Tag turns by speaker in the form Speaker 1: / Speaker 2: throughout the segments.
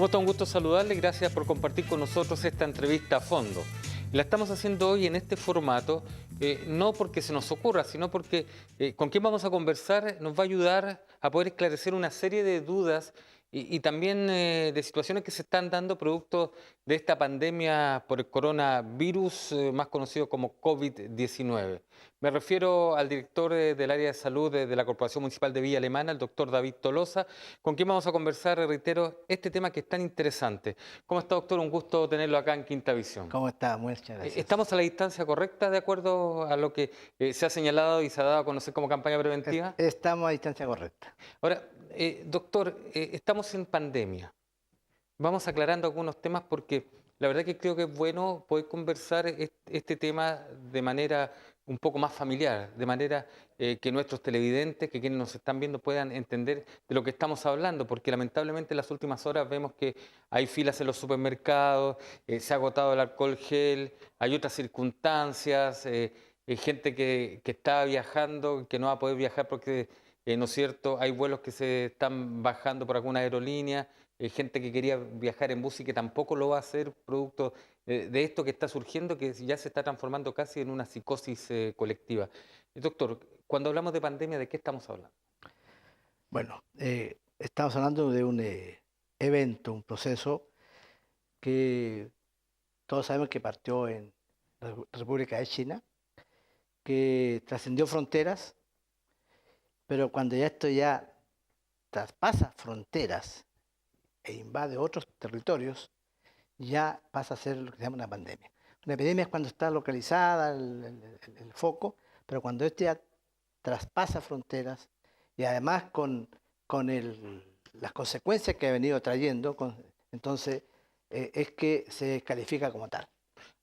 Speaker 1: ¿Cómo está? Un gusto saludarle. Gracias por compartir con nosotros esta entrevista a fondo. La estamos haciendo hoy en este formato, no porque se nos ocurra, sino porque con quien vamos a conversar nos va a ayudar a poder esclarecer una serie de dudas y también de situaciones que se están dando producto de esta pandemia por el coronavirus, más conocido como COVID-19. Me refiero al director del área de salud de la Corporación Municipal de Villa Alemana, el doctor David Tolosa, con quien vamos a conversar, reitero, este tema que es tan interesante. ¿Cómo está, doctor? Un gusto tenerlo acá en Quinta Visión.
Speaker 2: ¿Cómo está? Muchas gracias.
Speaker 1: ¿Estamos a la distancia correcta de acuerdo a lo que se ha señalado y se ha dado a conocer como campaña preventiva?
Speaker 2: Estamos a distancia correcta.
Speaker 1: Ahora, doctor, estamos en pandemia. Vamos aclarando algunos temas porque la verdad que creo que es bueno poder conversar este tema de manera un poco más familiar, de manera que nuestros televidentes, que quienes nos están viendo puedan entender de lo que estamos hablando, porque lamentablemente en las últimas horas vemos que hay filas en los supermercados, se ha agotado el alcohol gel, hay otras circunstancias, gente que está viajando, que no va a poder viajar porque, ¿no es cierto?, hay vuelos que se están bajando por alguna aerolínea, gente que quería viajar en bus y que tampoco lo va a hacer producto de esto que está surgiendo, que ya se está transformando casi en una psicosis colectiva. Doctor, cuando hablamos de pandemia, ¿de qué estamos hablando?
Speaker 2: Bueno, estamos hablando de un evento, un proceso que todos sabemos que partió en la República de China, que trascendió fronteras, pero cuando ya esto ya traspasa fronteras e invade otros territorios, ya pasa a ser lo que se llama una pandemia. Una epidemia es cuando está localizada el foco, pero cuando esto ya traspasa fronteras y además con las consecuencias que ha venido trayendo, entonces es que se califica como tal.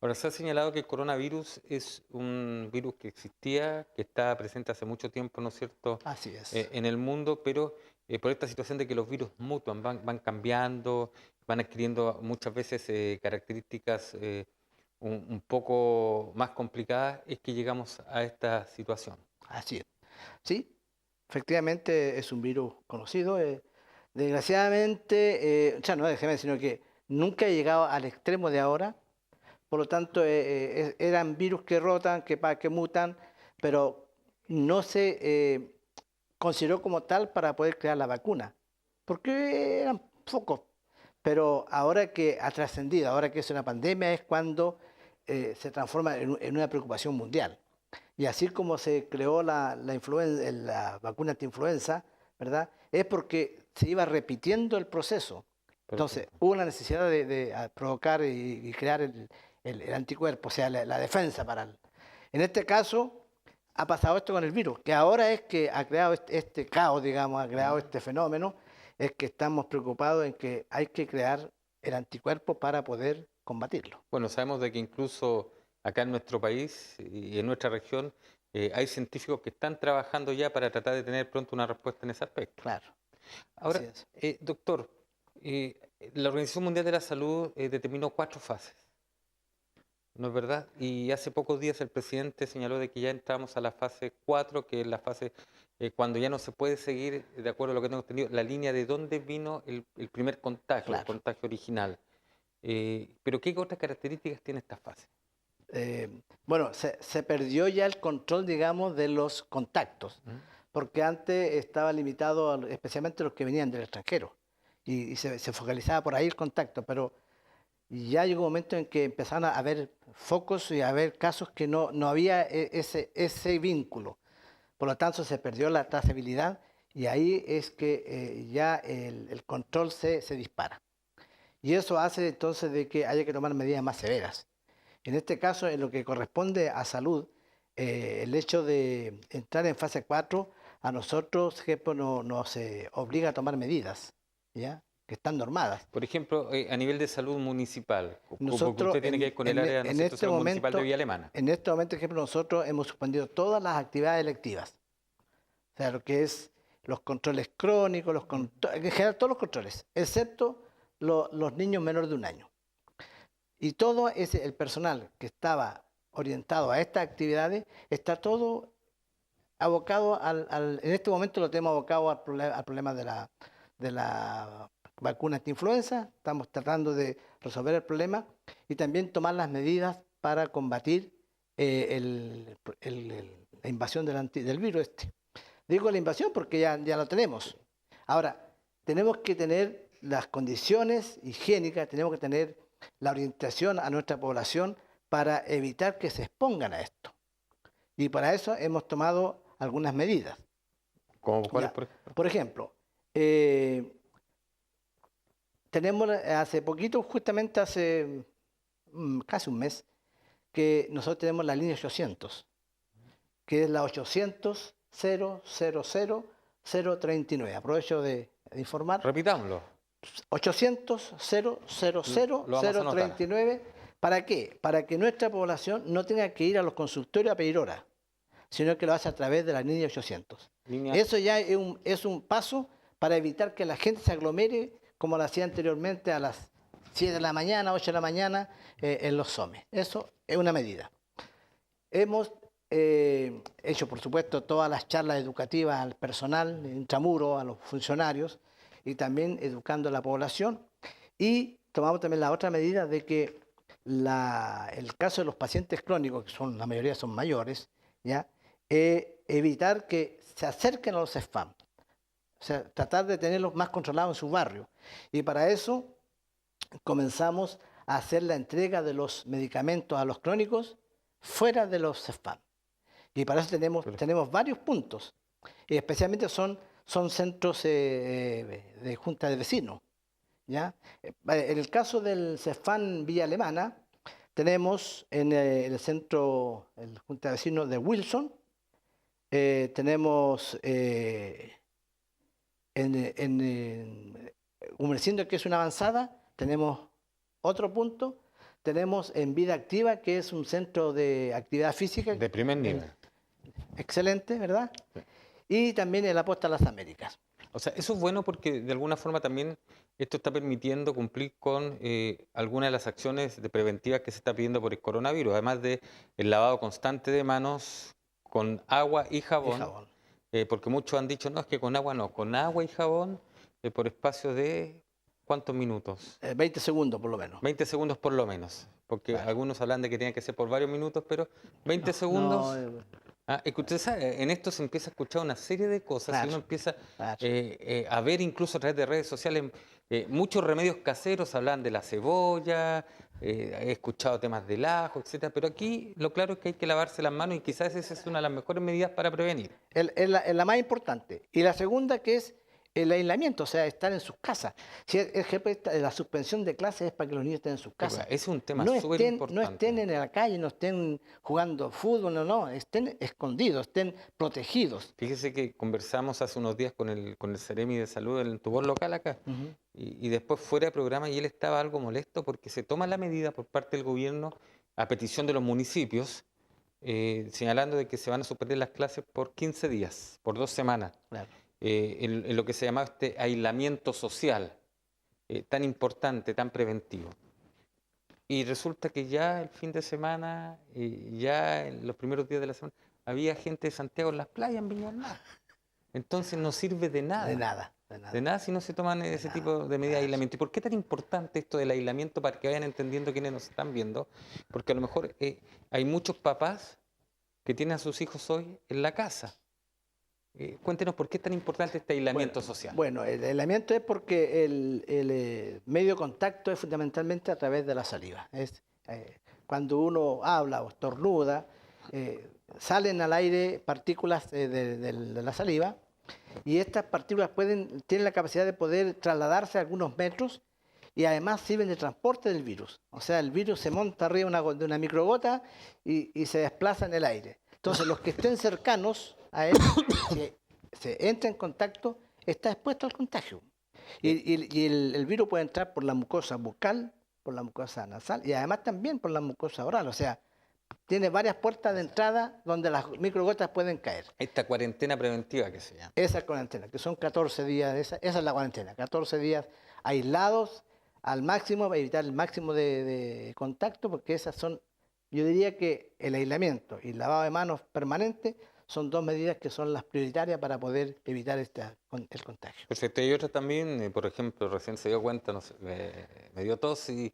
Speaker 1: Ahora, se ha señalado que el coronavirus es un virus que existía, que está presente hace mucho tiempo, ¿no es cierto?,
Speaker 2: Así es.
Speaker 1: en el mundo, pero por esta situación de que los virus mutan, van cambiando, van adquiriendo muchas veces características un poco más complicadas, es que llegamos a esta situación.
Speaker 2: Así es. Sí, efectivamente es un virus conocido. Desgraciadamente, o sea, no desgraciadamente, sino que nunca ha llegado al extremo de ahora. Por lo tanto, eran virus que rotan, que mutan, pero no se consideró como tal para poder crear la vacuna, porque eran pocos. Pero ahora que ha trascendido, ahora que es una pandemia, es cuando se transforma en una preocupación mundial. Y así como se creó la vacuna antiinfluenza, ¿verdad? Es porque se iba repitiendo el proceso. Entonces,
Speaker 1: Perfecto.
Speaker 2: hubo la necesidad de provocar y crear el anticuerpo, o sea, la defensa para el... En este caso, ha pasado esto con el virus, que ahora es que ha creado este caos, digamos, ha creado este fenómeno, es que estamos preocupados en que hay que crear el anticuerpo para poder combatirlo.
Speaker 1: Bueno, sabemos de que incluso acá en nuestro país y en nuestra región hay científicos que están trabajando ya para tratar de tener pronto una respuesta en ese aspecto.
Speaker 2: Claro, así
Speaker 1: Ahora,
Speaker 2: es.
Speaker 1: doctor, eh, la Organización Mundial de la Salud determinó 4 fases, ¿no es verdad? Y hace pocos días el presidente señaló de que ya entramos a la fase 4, que es la fase cuando ya no se puede seguir, de acuerdo a lo que tengo entendido, la línea de dónde vino el primer contagio, el
Speaker 2: Claro.
Speaker 1: contagio original. Pero ¿qué otras características tiene esta fase?
Speaker 2: Bueno, se perdió ya el control, digamos, de los contactos,
Speaker 1: ¿Mm?
Speaker 2: porque antes estaba limitado especialmente a los que venían del extranjero y se focalizaba por ahí el contacto, pero ya llegó un momento en que empezaron a haber focos y a haber casos que no había ese vínculo. Por lo tanto, se perdió la trazabilidad y ahí es que ya el control se dispara. Y eso hace entonces de que haya que tomar medidas más severas. En este caso, en lo que corresponde a salud, el hecho de entrar en fase 4 a nosotros, ejemplo, nos obliga a tomar medidas, ¿ya? Que están normadas.
Speaker 1: Por ejemplo, a nivel de salud municipal, porque
Speaker 2: Nosotros
Speaker 1: usted tiene que ver con el área, ¿no es cierto?, de salud municipal de Villa Alemana.
Speaker 2: en este momento, ejemplo, nosotros hemos suspendido todas las actividades electivas. O sea, lo que es los controles crónicos, en general todos los controles, excepto los niños menores de 1 año. Y todo el personal que estaba orientado a estas actividades está todo abocado en este momento lo tenemos abocado al problema de la vacuna antiinfluenza, estamos tratando de resolver el problema y también tomar las medidas para combatir la invasión del virus este. Digo la invasión porque ya lo tenemos. Ahora, tenemos que tener las condiciones higiénicas, tenemos que tener la orientación a nuestra población para evitar que se expongan a esto. Y para eso hemos tomado algunas medidas.
Speaker 1: ¿Cuáles,
Speaker 2: por ejemplo? Tenemos hace poquito, justamente hace casi un mes, que nosotros tenemos la línea 800, que es la 800-000-039. Aprovecho de informar.
Speaker 1: Repitámoslo.
Speaker 2: 800-000-039. ¿Para qué? Para que nuestra población no tenga que ir a los consultorios a pedir hora, sino que lo hace a través de la línea 800. Eso ya es un paso para evitar que la gente se aglomere como lo hacía anteriormente a las 7 de la mañana, 8 de la mañana en los SOME. Eso es una medida. Hemos hecho, por supuesto, todas las charlas educativas al personal, intramuro, a los funcionarios, y también educando a la población. Y tomamos también la otra medida de que el caso de los pacientes crónicos, que la mayoría son mayores, ¿ya? Evitar que se acerquen a los CEFAM. O sea, tratar de tenerlos más controlados en su barrio. Y para eso comenzamos a hacer la entrega de los medicamentos a los crónicos fuera de los CEFAM. Y para eso tenemos varios puntos. Y especialmente son centros de junta de vecinos, ¿ya? En el caso del CEFAM Villa Alemana, tenemos en el centro, el junta de vecinos de Wilson, tenemos en Humercindo, que es una avanzada, tenemos otro punto, tenemos en Vida Activa, que es un centro de actividad física.
Speaker 1: De primer nivel.
Speaker 2: Excelente, ¿verdad? Sí. Y también en la Posta de las Américas.
Speaker 1: O sea, eso es bueno porque de alguna forma también esto está permitiendo cumplir con algunas de las acciones preventivas que se está pidiendo por el coronavirus, además de el lavado constante de manos con agua y jabón. Porque muchos han dicho, no, es que con agua no, con agua y jabón por espacio de ¿cuántos minutos?
Speaker 2: 20 segundos por lo menos.
Speaker 1: 20 segundos por lo menos, porque algunos hablan de que tiene que ser por varios minutos, pero 20 segundos... es que usted sabe, en esto se empieza a escuchar una serie de cosas y uno empieza a ver incluso a través de redes sociales muchos remedios caseros, hablan de la cebolla, he escuchado temas del ajo, etcétera, pero aquí lo claro es que hay que lavarse las manos y quizás esa es una de las mejores medidas para prevenir.
Speaker 2: Es la más importante. Y la segunda, que es el aislamiento, o sea, estar en sus casas. Si la suspensión de clases es para que los niños estén en sus casas.
Speaker 1: Ese es un tema súper importante.
Speaker 2: No estén en la calle, no estén jugando fútbol, no, estén escondidos, estén protegidos.
Speaker 1: Fíjese que conversamos hace unos días con el Seremi de Salud en tu voz local acá, y después fuera de programa, y él estaba algo molesto porque se toma la medida por parte del gobierno a petición de los municipios, señalando de que se van a suspender las clases por 15 días, por 2 semanas.
Speaker 2: Claro.
Speaker 1: En lo que se llama este aislamiento social, tan importante, tan preventivo. Y resulta que ya el fin de semana, ya en los primeros días de la semana, había gente de Santiago en las playas, en Viña del Mar. Entonces no sirve de nada. De nada si no se toman ese tipo de medidas de aislamiento. ¿Y por qué tan importante esto del aislamiento para que vayan entendiendo quienes nos están viendo? Porque a lo mejor hay muchos papás que tienen a sus hijos hoy en la casa. Cuéntenos por qué es tan importante este aislamiento social.
Speaker 2: Bueno, el aislamiento es porque el medio de contacto es fundamentalmente a través de la saliva. Cuando uno habla o estornuda, salen al aire partículas de la saliva y estas partículas tienen la capacidad de poder trasladarse a algunos metros y además sirven de transporte del virus. O sea, el virus se monta arriba de una microgota y se desplaza en el aire. Entonces, los que estén cercanos a él, si se entra en contacto, está expuesto al contagio. Y el virus puede entrar por la mucosa bucal, por la mucosa nasal y además también por la mucosa oral. O sea, tiene varias puertas de entrada donde las microgotas pueden caer.
Speaker 1: Esta cuarentena preventiva que se llama.
Speaker 2: Esa cuarentena, que son 14 días, esa es la cuarentena, 14 días aislados al máximo para evitar el máximo de contacto, porque esas son, yo diría que el aislamiento y el lavado de manos permanente son dos medidas que son las prioritarias para poder evitar el contagio.
Speaker 1: Perfecto. Y otra también, por ejemplo, recién se dio cuenta, no sé, me dio tos y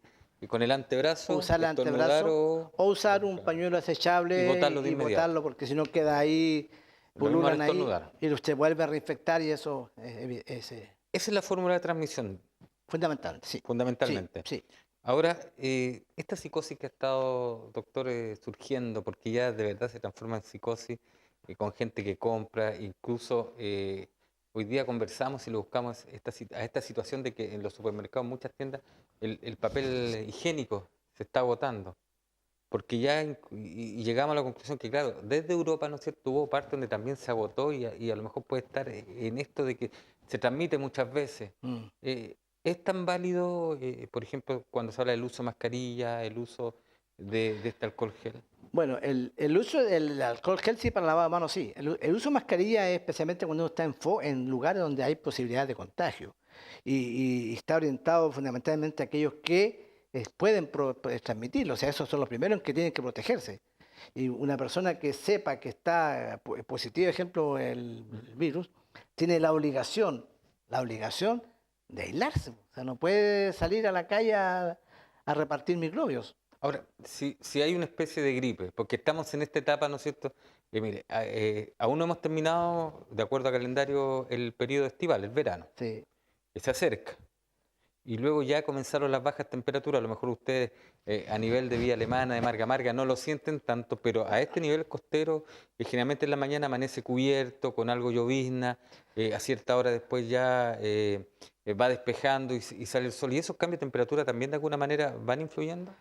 Speaker 1: con el antebrazo
Speaker 2: Usar el
Speaker 1: estornudar
Speaker 2: antebrazo o usar un
Speaker 1: claro,
Speaker 2: pañuelo
Speaker 1: y
Speaker 2: desechable
Speaker 1: botarlo de
Speaker 2: y
Speaker 1: inmediato.
Speaker 2: botarlo porque si no queda ahí,
Speaker 1: Lo mismo al
Speaker 2: pululan ahí
Speaker 1: estornudar.
Speaker 2: y usted vuelve a reinfectar y eso es
Speaker 1: Esa es la fórmula de transmisión,
Speaker 2: fundamental, sí, sí,
Speaker 1: fundamentalmente.
Speaker 2: sí.
Speaker 1: Ahora, esta psicosis que ha estado, doctor, surgiendo, porque ya de verdad se transforma en psicosis con gente que compra, incluso hoy día conversamos y lo buscamos a esta situación de que en los supermercados, muchas tiendas, el papel higiénico se está agotando. Porque ya y llegamos a la conclusión que, claro, desde Europa, ¿no es cierto?, hubo parte donde también se agotó y a lo mejor puede estar en esto de que se transmite muchas veces.
Speaker 2: Mm.
Speaker 1: ¿Es tan válido, por ejemplo, cuando se habla del uso de mascarilla, el uso de este alcohol gel?
Speaker 2: Bueno, el uso del alcohol gel sí para lavado de manos sí. El uso de mascarilla es especialmente cuando uno está en lugares donde hay posibilidad de contagio y está orientado fundamentalmente a aquellos que pueden transmitirlo. O sea, esos son los primeros en que tienen que protegerse. Y una persona que sepa que está positivo, ejemplo, el virus, tiene la obligación de aislarse. O sea, no puede salir a la calle a repartir microbios.
Speaker 1: Ahora, si hay una especie de gripe, porque estamos en esta etapa, ¿no es cierto? Mire, aún no hemos terminado, de acuerdo al calendario, el periodo estival, el verano,
Speaker 2: Sí.
Speaker 1: que se acerca. Y luego ya comenzaron las bajas temperaturas. A lo mejor ustedes a nivel de vía alemana, de Marga Marga, no lo sienten tanto, pero a este nivel costero, generalmente en la mañana amanece cubierto, con algo llovizna, a cierta hora después ya va despejando y sale el sol. ¿Y esos cambios de temperatura también de alguna manera van influyendo?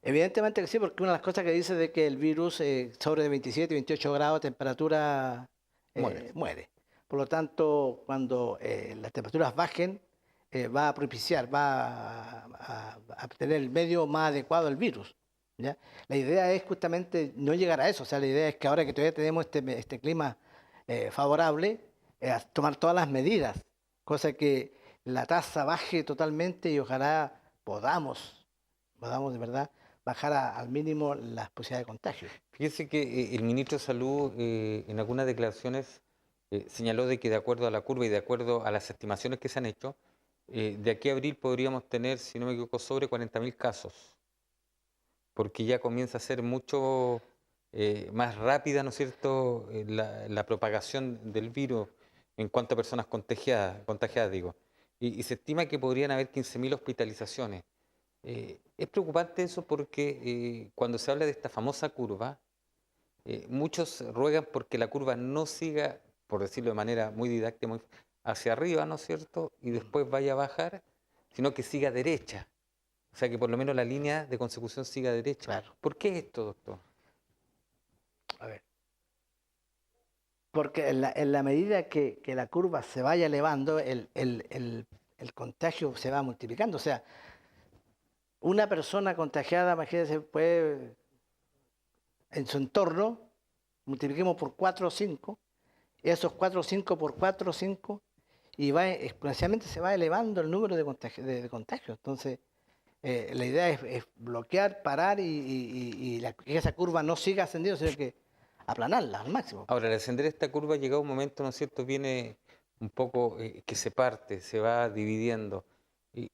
Speaker 2: Evidentemente que sí, porque una de las cosas que dice de que el virus sobre 27, 28 grados de temperatura
Speaker 1: Muere.
Speaker 2: muere. Por lo tanto, cuando las temperaturas bajen, va a propiciar, a tener el medio más adecuado al virus. ¿Ya? La idea es justamente no llegar a eso. O sea, la idea es que ahora que todavía tenemos este clima favorable, a tomar todas las medidas, cosa que la tasa baje totalmente y ojalá podamos de verdad bajar al mínimo las posibilidades de contagio.
Speaker 1: Fíjese que el ministro de Salud en algunas declaraciones señaló de que de acuerdo a la curva y de acuerdo a las estimaciones que se han hecho, de aquí a abril podríamos tener, si no me equivoco, sobre 40.000 casos, porque ya comienza a ser mucho más rápida, ¿no es cierto?, la propagación del virus en cuanto a personas contagiadas digo. Y se estima que podrían haber 15.000 hospitalizaciones. Es preocupante eso porque cuando se habla de esta famosa curva, muchos ruegan porque la curva no siga, por decirlo de manera muy didáctica, hacia arriba, ¿no es cierto? Y después vaya a bajar, sino que siga derecha. O sea, que por lo menos la línea de consecución siga derecha.
Speaker 2: Claro.
Speaker 1: ¿Por qué esto, doctor?
Speaker 2: A ver. Porque en la medida que la curva se vaya elevando, el contagio se va multiplicando. O sea, una persona contagiada, imagínense, puede en su entorno, multipliquemos por 4 o 5, esos 4 o 5 por 4 o 5, y va exponencialmente se va elevando el número de contagios. Entonces, la idea es bloquear, parar y que esa curva no siga ascendiendo, sino que aplanarla al máximo.
Speaker 1: Ahora, al ascender esta curva, llega un momento, ¿no es cierto?, viene un poco que se parte, se va dividiendo.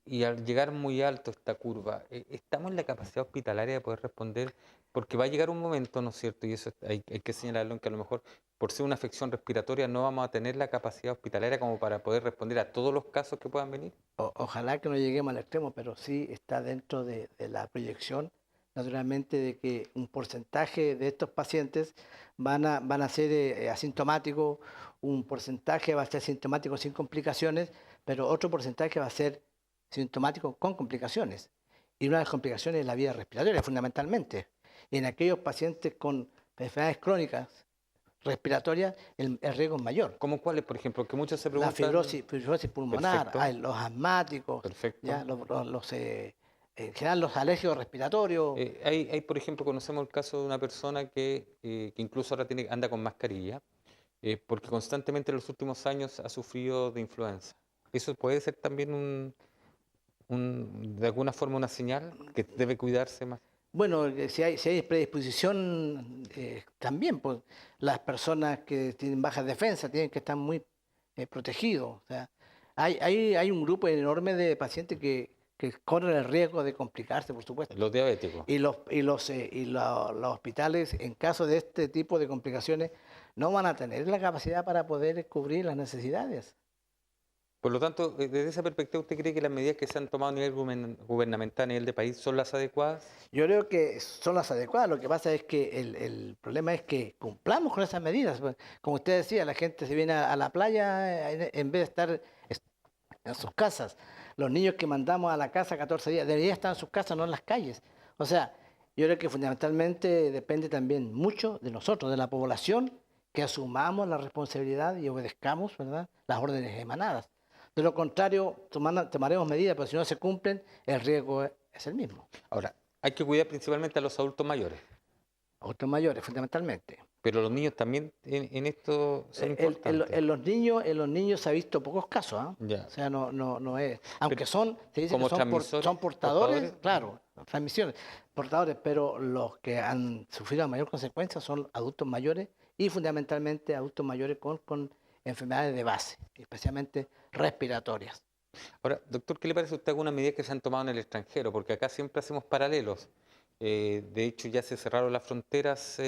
Speaker 1: Y al llegar muy alto esta curva, ¿estamos en la capacidad hospitalaria de poder responder? Porque va a llegar un momento, ¿no es cierto? Y eso hay que señalarlo, en que a lo mejor por ser una afección respiratoria no vamos a tener la capacidad hospitalaria como para poder responder a todos los casos que puedan venir.
Speaker 2: Ojalá que no lleguemos al extremo, pero sí está dentro de la proyección, naturalmente, de que un porcentaje de estos pacientes van a ser asintomáticos, un porcentaje va a ser sintomático sin complicaciones, pero otro porcentaje va a ser sintomático con complicaciones. Y una de las complicaciones es la vía respiratoria, fundamentalmente. Y en aquellos pacientes con enfermedades crónicas respiratorias, el riesgo es mayor.
Speaker 1: ¿Cómo cuáles, por ejemplo? Que muchos se
Speaker 2: La
Speaker 1: preguntan.
Speaker 2: fibrosis pulmonar,
Speaker 1: Perfecto,
Speaker 2: los asmáticos,
Speaker 1: perfecto.
Speaker 2: ¿ya? En general los alérgicos respiratorios.
Speaker 1: Por ejemplo, conocemos el caso de una persona que incluso ahora anda con mascarilla, porque constantemente en los últimos años ha sufrido de influenza. ¿Eso puede ser también de alguna forma una señal que debe cuidarse más?
Speaker 2: Bueno, si hay predisposición, también, pues las personas que tienen baja defensa tienen que estar muy protegidos. O sea, hay un grupo enorme de pacientes que corren el riesgo de complicarse, por supuesto.
Speaker 1: Los diabéticos.
Speaker 2: Los hospitales, en caso de este tipo de complicaciones, no van a tener la capacidad para poder cubrir las necesidades.
Speaker 1: Por lo tanto, desde esa perspectiva, ¿usted cree que las medidas que se han tomado a nivel gubernamental, a nivel de país, son las adecuadas?
Speaker 2: Yo creo que son las adecuadas. Lo que pasa es que el problema es que cumplamos con esas medidas. Pues, como usted decía, la gente se viene a la playa en vez de estar en sus casas. Los niños que mandamos a la casa 14 días deberían estar en sus casas, no en las calles. O sea, yo creo que fundamentalmente depende también mucho de nosotros, de la población, que asumamos la responsabilidad y obedezcamos, ¿verdad?, las órdenes emanadas. De lo contrario, tomaremos medidas, pero si no se cumplen, el riesgo es el mismo.
Speaker 1: Ahora, hay que cuidar principalmente a los adultos mayores,
Speaker 2: Adultos mayores, fundamentalmente.
Speaker 1: pero los niños también en esto son importantes.
Speaker 2: En los niños se ha visto pocos casos, ¿ah?
Speaker 1: Ya.
Speaker 2: O sea, no es. Aunque
Speaker 1: Pero,
Speaker 2: se dice
Speaker 1: como
Speaker 2: que
Speaker 1: transmisores,
Speaker 2: son portadores,
Speaker 1: portadores.
Speaker 2: claro, transmisiones, portadores, pero los que han sufrido la mayor consecuencia son adultos mayores y fundamentalmente adultos mayores con enfermedades de base, especialmente respiratorias.
Speaker 1: Ahora, doctor, ¿qué le parece a usted algunas medidas que se han tomado en el extranjero? Porque acá siempre hacemos paralelos. De hecho, ya se cerraron las fronteras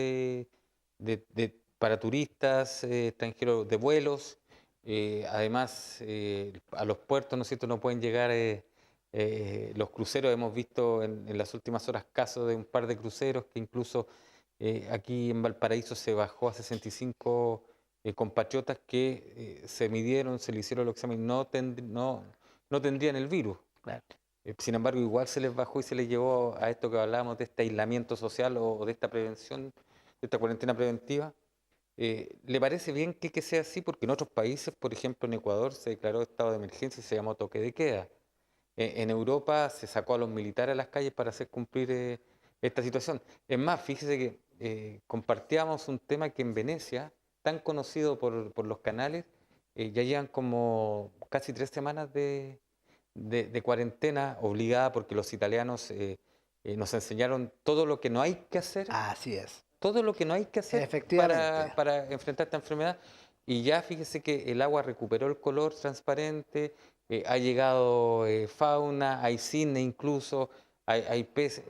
Speaker 1: para turistas extranjeros de vuelos. Además, a los puertos, ¿no es cierto?, no pueden llegar los cruceros. Hemos visto en las últimas horas casos de un par de cruceros que incluso aquí en Valparaíso se bajó a 65 compatriotas que se midieron, se le hicieron los exámenes, no tendrían el virus.
Speaker 2: Claro.
Speaker 1: Sin embargo, igual se les bajó y se les llevó a esto que hablábamos de este aislamiento social o de esta prevención, de esta cuarentena preventiva. ¿Le parece bien que sea así? Porque en otros países, por ejemplo en Ecuador, se declaró estado de emergencia y se llamó toque de queda. En Europa se sacó a los militares a las calles para hacer cumplir esta situación. Es más, fíjese que compartíamos un tema que en Venecia, tan conocido por los canales, ya llevan como casi 3 semanas de cuarentena obligada porque los italianos nos enseñaron todo lo que no hay que hacer.
Speaker 2: Así es.
Speaker 1: Todo lo que no hay que hacer
Speaker 2: Efectivamente.
Speaker 1: para enfrentar esta enfermedad. Y ya fíjese que el agua recuperó el color transparente, ha llegado fauna, hay cine incluso, hay peces.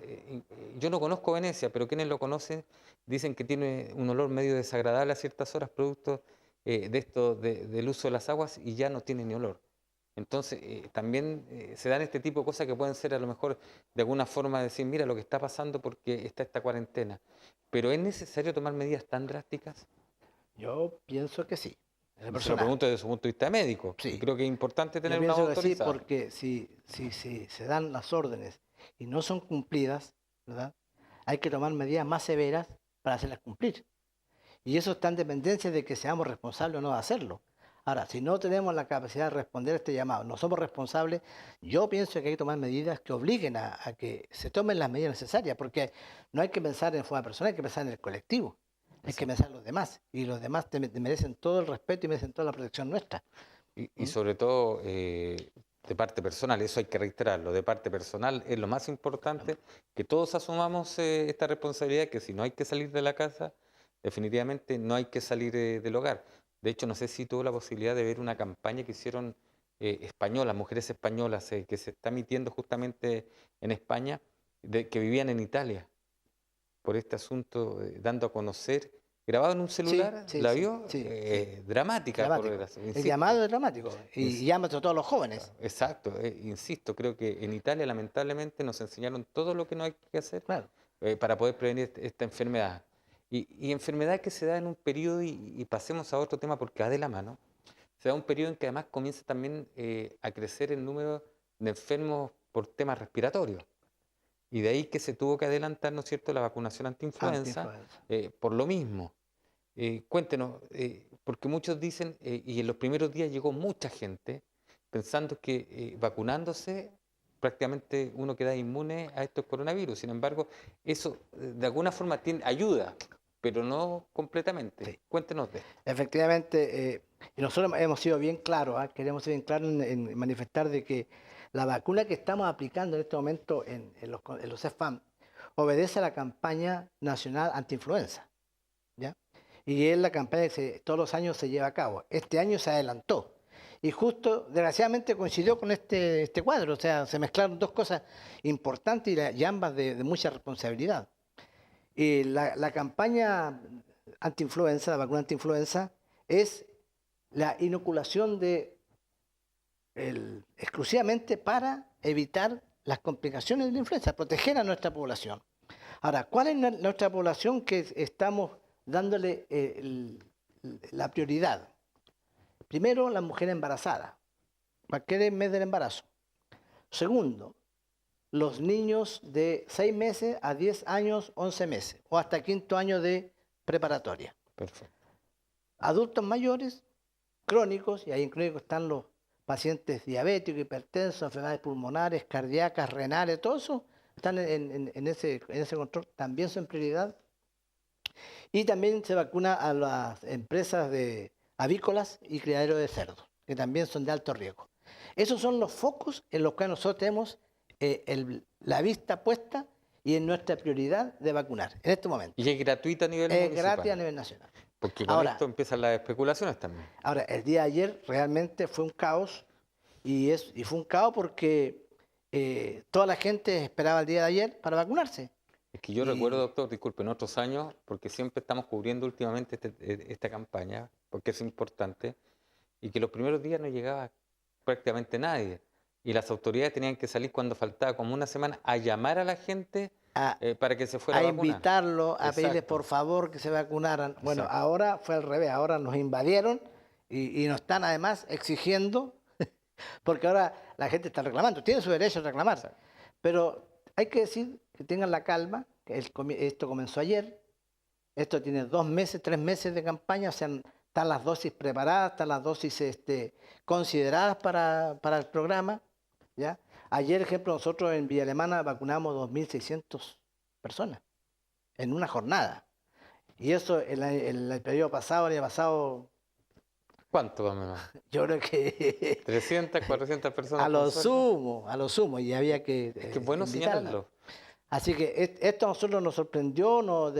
Speaker 1: Yo no conozco Venecia, pero quienes lo conocen dicen que tiene un olor medio desagradable a ciertas horas, producto de esto, del uso de las aguas, y ya no tiene ni olor. Entonces, también se dan este tipo de cosas que pueden ser a lo mejor de alguna forma decir, mira lo que está pasando porque está esta cuarentena. Pero ¿es necesario tomar medidas tan drásticas?
Speaker 2: Yo pienso que sí.
Speaker 1: Se lo pregunto desde su punto de vista médico.
Speaker 2: Sí.
Speaker 1: Y creo que es importante tener
Speaker 2: Yo
Speaker 1: una
Speaker 2: pienso
Speaker 1: voz
Speaker 2: que sí,
Speaker 1: autorizada.
Speaker 2: porque si se dan las órdenes y no son cumplidas, ¿verdad?, hay que tomar medidas más severas para hacerlas cumplir. Y eso está en dependencia de que seamos responsables o no de hacerlo. Ahora, si no tenemos la capacidad de responder a este llamado, no somos responsables, yo pienso que hay que tomar medidas que obliguen a que se tomen las medidas necesarias, porque no hay que pensar en forma personal, hay que pensar en el colectivo, hay que pensar en los demás, y los demás merecen todo el respeto y merecen toda la protección nuestra.
Speaker 1: Y sobre todo de parte personal, eso hay que reiterarlo, de parte personal es lo más importante, que todos asumamos esta responsabilidad, que si no hay que salir de la casa, definitivamente no hay que salir del hogar. De hecho, no sé si tuvo la posibilidad de ver una campaña que hicieron españolas, mujeres españolas, que se está emitiendo justamente en España, que vivían en Italia, por este asunto, dando a conocer, grabado en un celular,
Speaker 2: Sí,
Speaker 1: ¿la
Speaker 2: sí,
Speaker 1: vio?
Speaker 2: sí.
Speaker 1: Dramática,
Speaker 2: Dramático.
Speaker 1: por desgracia,
Speaker 2: El
Speaker 1: insisto.
Speaker 2: llamado es dramático, y llama a todos los jóvenes.
Speaker 1: Exacto, insisto, creo que en Italia lamentablemente nos enseñaron todo lo que no hay que hacer
Speaker 2: Claro.
Speaker 1: para poder prevenir esta enfermedad. Y enfermedad que se da en un periodo, y pasemos a otro tema porque va de la mano, se da un periodo en que además comienza también a crecer el número de enfermos por temas respiratorios. Y de ahí que se tuvo que adelantar, ¿no es cierto?, la vacunación antiinfluenza, por lo mismo. Cuéntenos, porque muchos dicen, y en los primeros días llegó mucha gente pensando que vacunándose prácticamente uno queda inmune a estos coronavirus. Sin embargo, eso de alguna forma ayuda, pero no completamente.
Speaker 2: Sí.
Speaker 1: Cuéntenos de esto.
Speaker 2: Efectivamente, y nosotros hemos sido bien claros, queremos ser bien claros en manifestar de que la vacuna que estamos aplicando en este momento en los CEFAM obedece a la campaña nacional antiinfluenza, ¿ya? Y es la campaña que todos los años se lleva a cabo. Este año se adelantó. Y justo, desgraciadamente, coincidió con este cuadro. O sea, se mezclaron dos cosas importantes y ambas de mucha responsabilidad. Y la campaña antiinfluenza, la vacuna antiinfluenza, es la inoculación exclusivamente para evitar las complicaciones de la influenza, proteger a nuestra población. Ahora, ¿cuál es nuestra población que estamos dándole la prioridad? Primero, la mujer embarazada, cualquier mes del embarazo. Segundo, los niños de 6 meses a 10 años, 11 meses, o hasta 5º año de preparatoria.
Speaker 1: Perfecto.
Speaker 2: Adultos mayores, crónicos, y ahí en crónicos están los pacientes diabéticos, hipertensos, enfermedades pulmonares, cardíacas, renales, todo eso están en ese control, también son prioridad. Y también se vacuna a las empresas de avícolas y criaderos de cerdos, que también son de alto riesgo. Esos son los focos en los que nosotros tenemos la vista puesta y en nuestra prioridad de vacunar en este momento.
Speaker 1: ¿Y es gratuita a nivel municipal?
Speaker 2: Es gratis a nivel nacional.
Speaker 1: Porque con esto empiezan las especulaciones también.
Speaker 2: Ahora, el día de ayer realmente fue un caos, y fue un caos porque toda la gente esperaba el día de ayer para vacunarse.
Speaker 1: Es que yo recuerdo, doctor, disculpe, en otros años, porque siempre estamos cubriendo últimamente esta campaña, porque es importante, y que los primeros días no llegaba prácticamente nadie. Y las autoridades tenían que salir cuando faltaba como una semana a llamar a la gente para que se fuera a vacunar.
Speaker 2: Invitarlo, a pedirles por favor que se vacunaran. Bueno, exacto. Ahora fue al revés, ahora nos invadieron y nos están además exigiendo, porque ahora la gente está reclamando, tiene su derecho a reclamar. Exacto. Pero hay que decir que tengan la calma, que esto comenzó ayer, esto tiene 2 meses, 3 meses de campaña, o sea, están las dosis preparadas, están las dosis consideradas para el programa, ¿ya? Ayer, ejemplo, nosotros en Villa Alemana vacunamos 2.600 personas en una jornada. Y eso en el periodo pasado, el año pasado...
Speaker 1: ¿Cuánto, más o menos?
Speaker 2: Yo creo que... 300,
Speaker 1: 400 personas.
Speaker 2: A lo sumo, y había que...
Speaker 1: Es que es bueno señalarlo.
Speaker 2: Así que esto a nosotros nos sorprendió,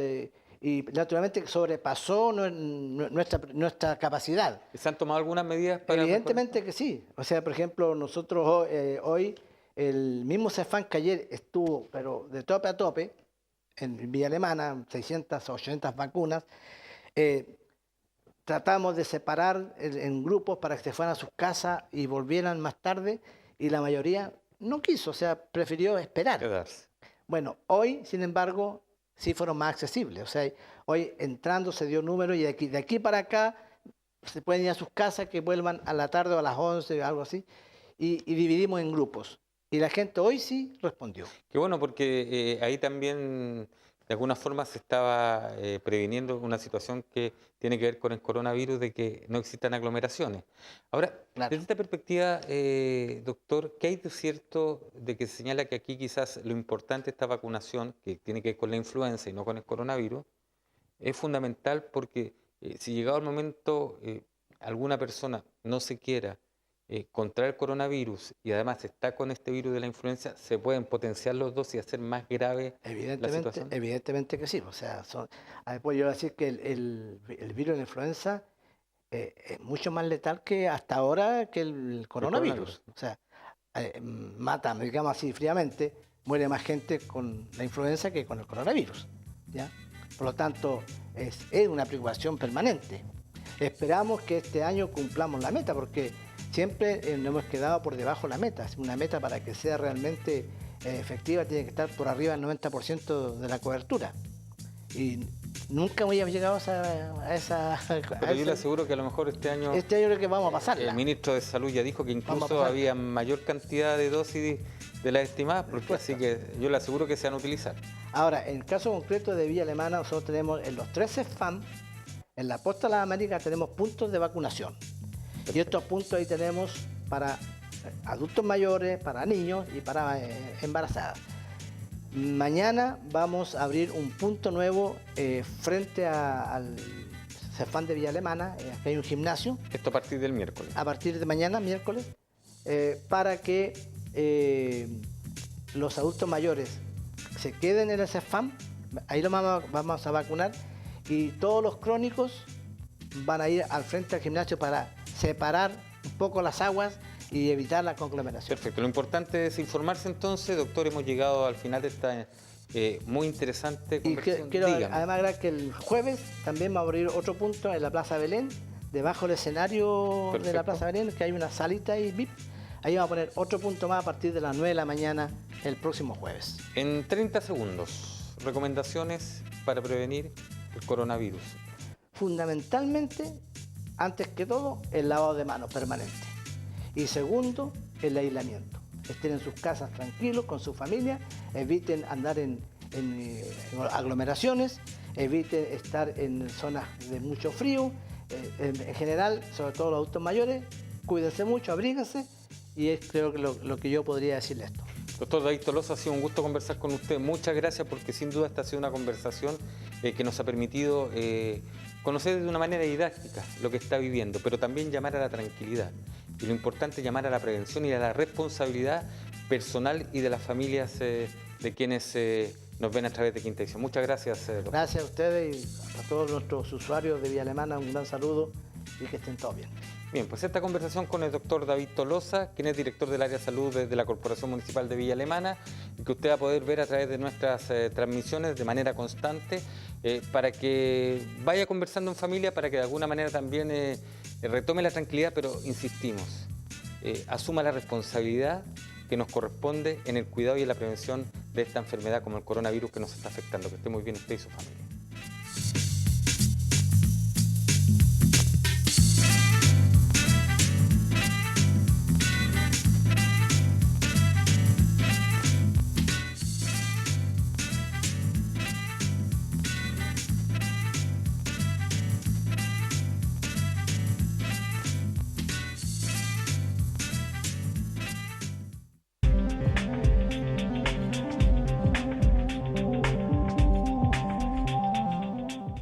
Speaker 2: y naturalmente sobrepasó nuestra capacidad.
Speaker 1: ¿Se han tomado algunas medidas para...?
Speaker 2: Evidentemente que sí. O sea, por ejemplo, nosotros hoy, el mismo Cefam que ayer estuvo, pero de tope a tope, en Villa Alemana, 600 o 800 vacunas, tratamos de separar en grupos para que se fueran a sus casas y volvieran más tarde, y la mayoría no quiso, o sea, prefirió esperar.
Speaker 1: Quedarse.
Speaker 2: Bueno, hoy, sin embargo, sí fueron más accesibles. O sea, hoy entrando se dio número, y de aquí para acá se pueden ir a sus casas, que vuelvan a la tarde o a las 11, algo así, y dividimos en grupos. Y la gente hoy sí respondió.
Speaker 1: Qué bueno, porque ahí también de alguna forma se estaba previniendo una situación que tiene que ver con el coronavirus, de que no existan aglomeraciones. Ahora, claro, desde esta perspectiva, doctor, ¿qué hay de cierto de que se señala que aquí quizás lo importante de esta vacunación, que tiene que ver con la influenza y no con el coronavirus, es fundamental porque si llegado el momento alguna persona no se quiera contraer el coronavirus y además está con este virus de la influenza, se pueden potenciar los dos y hacer más grave la situación?
Speaker 2: Evidentemente que sí. O sea, después yo voy a decir que el virus de la influenza es mucho más letal que hasta ahora que el coronavirus. O sea, mata, digamos así fríamente, muere más gente con la influenza que con el coronavirus, ¿ya? Por lo tanto, es una preocupación permanente. Esperamos que este año cumplamos la meta, porque siempre nos hemos quedado por debajo de la meta. Una meta, para que sea realmente efectiva, tiene que estar por arriba del 90% de la cobertura. Y nunca habíamos llegado a esa...
Speaker 1: Pero yo le aseguro que a lo mejor este año...
Speaker 2: Este año creo que vamos a pasarla.
Speaker 1: El ministro de Salud ya dijo que incluso había mayor cantidad de dosis de las estimadas, así que yo le aseguro que se van a utilizar.
Speaker 2: Ahora, en el caso concreto de Villa Alemana, nosotros tenemos en los 3 CEFAM, en la Costa de las Américas, tenemos puntos de vacunación. Y estos puntos ahí tenemos para adultos mayores, para niños y para embarazadas. Mañana vamos a abrir un punto nuevo frente al CEFAM de Villa Alemana. Aquí hay un gimnasio.
Speaker 1: Esto a partir del miércoles.
Speaker 2: A partir de mañana, miércoles, para que los adultos mayores se queden en el CEFAM, ahí lo vamos a vacunar, y todos los crónicos van a ir al frente al gimnasio para separar un poco las aguas y evitar la conglomeración.
Speaker 1: Perfecto, lo importante es informarse entonces, doctor, hemos llegado al final de esta muy interesante
Speaker 2: Y
Speaker 1: conversación.
Speaker 2: quiero
Speaker 1: Dígame.
Speaker 2: además agregar que el jueves también va a abrir otro punto en la Plaza Belén, debajo del escenario de la
Speaker 1: Perfecto.
Speaker 2: Plaza Belén, que hay una salita ahí VIP. Ahí vamos a poner otro punto más a partir de las 9 de la mañana el próximo jueves.
Speaker 1: En 30 segundos, recomendaciones para prevenir el coronavirus.
Speaker 2: Fundamentalmente, antes que todo, el lavado de manos permanente. Y segundo, el aislamiento. Estén en sus casas tranquilos, con su familia, eviten andar en aglomeraciones, eviten estar en zonas de mucho frío. En general, sobre todo los adultos mayores, cuídense mucho, abríguense, y es creo que lo que yo podría decirle esto.
Speaker 1: Doctor David Tolosa, ha sido un gusto conversar con usted. Muchas gracias porque sin duda esta ha sido una conversación que nos ha permitido conocer de una manera didáctica lo que está viviendo, pero también llamar a la tranquilidad. Y lo importante es llamar a la prevención y a la responsabilidad personal y de las familias de quienes nos ven a través de Quinta Edición. Muchas gracias, doctor.
Speaker 2: Gracias a ustedes y a todos nuestros usuarios de Villa Alemana, un gran saludo y que estén todos bien.
Speaker 1: Bien, pues esta conversación con el doctor David Tolosa, quien es director del área de salud de la Corporación Municipal de Villa Alemana, y que usted va a poder ver a través de nuestras transmisiones de manera constante, para que vaya conversando en familia, para que de alguna manera también retome la tranquilidad, pero insistimos, asuma la responsabilidad que nos corresponde en el cuidado y en la prevención de esta enfermedad como el coronavirus que nos está afectando. Que esté muy bien usted y su familia.